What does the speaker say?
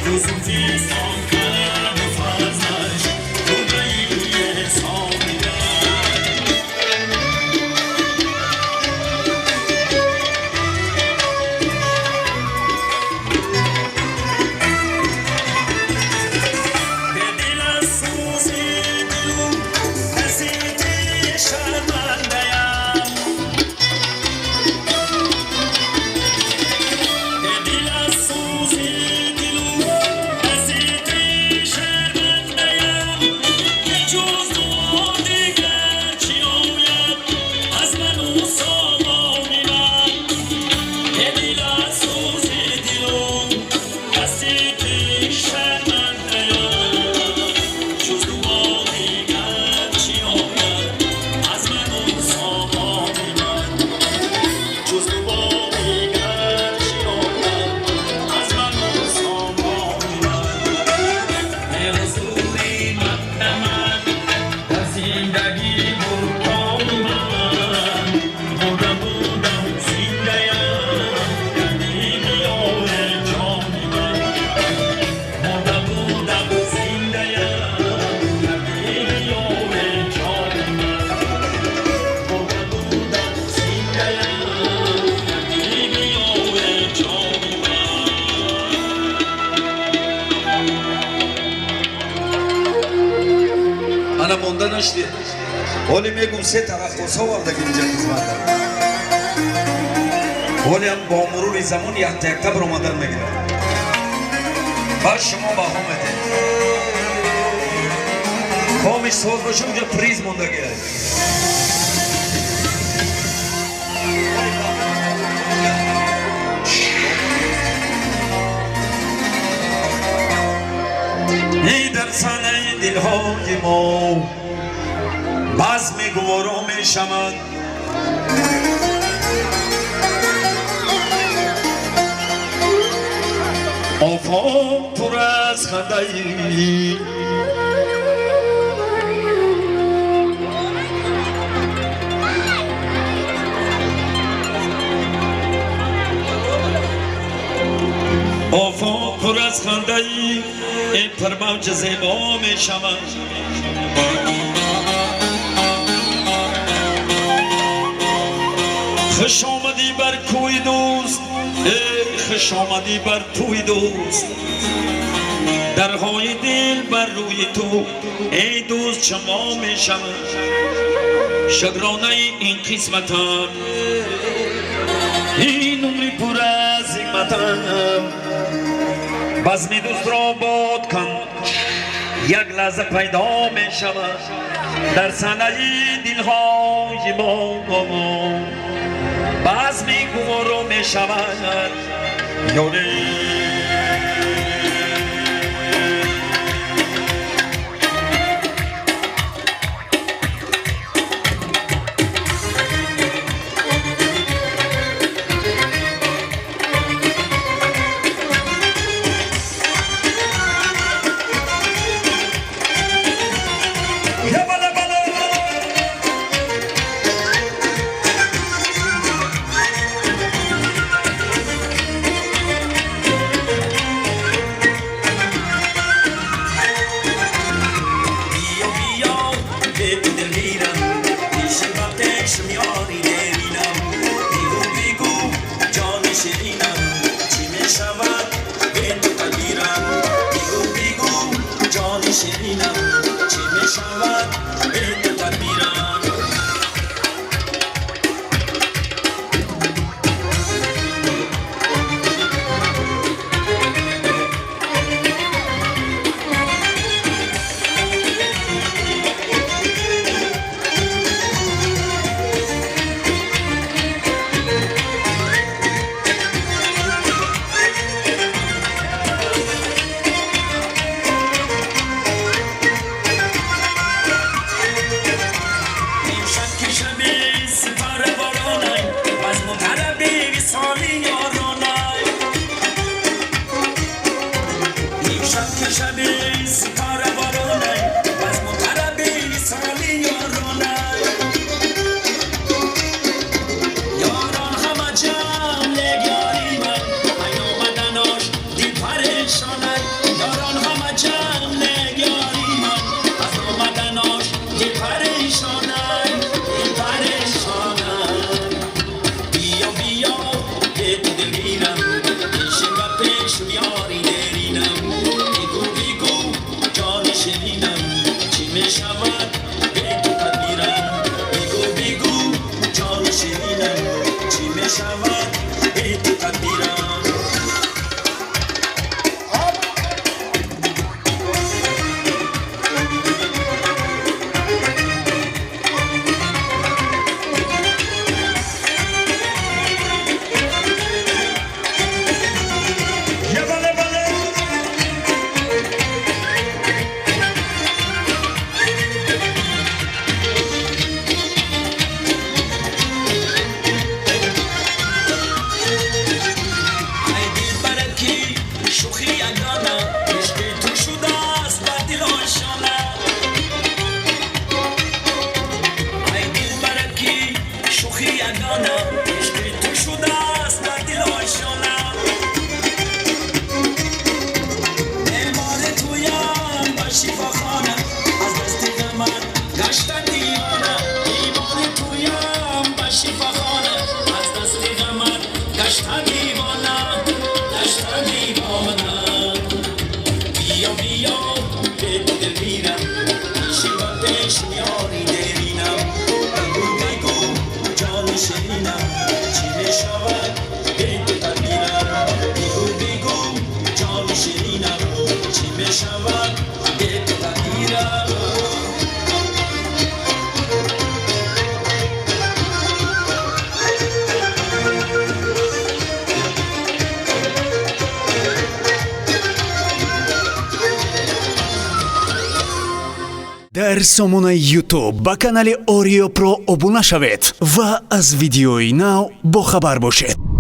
یوسفی سانکر فازش روی سامیده منم مونده نشدی ولی میگم سه ترخص ها ورده که اینجا خدمت دارم ولی هم با مرور زمان یکتا یکتا برآمدن میگیره باز شما با هم بده کامش سوز باشه اونجا پریز مونده گیره ای در سنه دلهای ما بزم گوارا می شود آفاق پر از خنده ای آفاق پر از خنده ای این پر موج زیبا می شود خوش آمدی بر کوی دوست ای خوش آمدی بر کوی دوست درهای دل بر روی تو ای دوست شما می شود شکرانه این قسمتم این عمری پر از حکمتم بزم دوست را باد کن یک لحظه پیدا می شود در صحنه دلهای ما بزم گوارا می شود یاری بیا بیا به دل میرم شیوتش میاری دلینم بگو بگو جان شیرینم چی بشود به دل میرم بگو بگو جان شیرینم چی بشود به دل میرم дар сомонаи ютуб ба канали Орио Про обуна шавед ва аз видеои нав бохабар бошед.